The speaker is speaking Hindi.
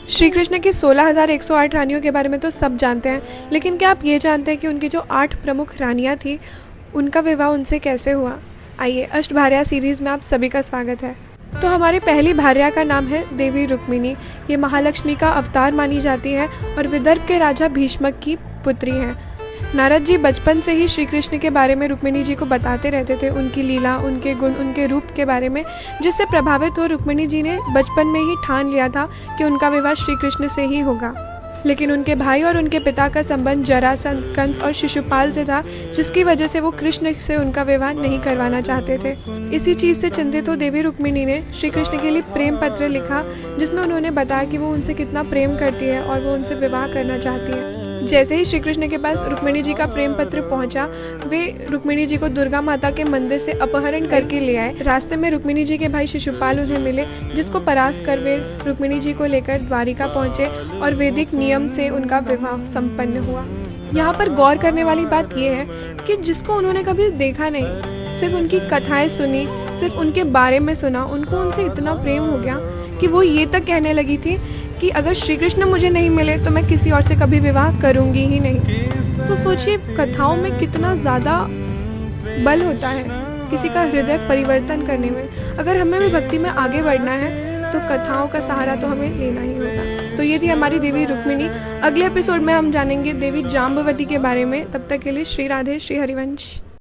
श्री कृष्ण की 16,108 रानियों के बारे में तो सब जानते हैं, लेकिन क्या आप ये जानते हैं कि उनकी जो 8 प्रमुख रानियां थी, उनका विवाह उनसे कैसे हुआ? आइए, अष्टभार्या सीरीज़ में आप सभी का स्वागत है। तो हमारी पहली भार्या का नाम है देवी रुक्मिणी। ये महालक्ष्मी का अवतार मानी जाती है और विदर्भ के राजा भीष्मक की पुत्री हैं। नारद जी बचपन से ही श्री कृष्ण के बारे में रुक्मिणी जी को बताते रहते थे, उनकी लीला, उनके गुण, उनके रूप के बारे में, जिससे प्रभावित हो रुक्मिणी जी ने बचपन में ही ठान लिया था कि उनका विवाह श्री कृष्ण से ही होगा। लेकिन उनके भाई और उनके पिता का संबंध जरासंध, कंस और शिशुपाल से था, जिसकी वजह से वो कृष्ण से उनका विवाह नहीं करवाना चाहते थे। इसी चीज़ से चिंतित हो देवी रुक्मिणी ने श्री कृष्ण के लिए प्रेम पत्र लिखा, जिसमें उन्होंने बताया कि वो उनसे कितना प्रेम करती है और वो उनसे विवाह करना चाहती है। जैसे ही श्री कृष्ण के पास रुक्मिणी जी का प्रेम पत्र पहुंचा, वे रुक्मिणी जी को दुर्गा माता के मंदिर से अपहरण करके ले आए। रास्ते में रुक्मिणी जी के भाई शिशुपाल उन्हें मिले, जिसको परास्त कर वे रुक्मिणी जी को लेकर द्वारिका पहुंचे और वैदिक नियम से उनका विवाह संपन्न हुआ। यहाँ पर गौर करने वाली बात यह है कि जिसको उन्होंने कभी देखा नहीं, सिर्फ उनकी कथाएं सुनी, सिर्फ उनके बारे में सुना, उनको उनसे इतना प्रेम हो गया कि वो ये तक कहने लगी थी कि अगर श्री कृष्ण मुझे नहीं मिले तो मैं किसी और से कभी विवाह करूंगी ही नहीं। तो सोचिए, कथाओं में कितना ज़्यादा बल होता है किसी का हृदय परिवर्तन करने में। अगर हमें भी भक्ति में आगे बढ़ना है तो कथाओं का सहारा तो हमें लेना ही होगा। तो ये थी हमारी देवी रुक्मिणी। अगले एपिसोड में हम जानेंगे देवी जाम्बवती के बारे में। तब तक के लिए श्री राधे, श्री हरिवंश।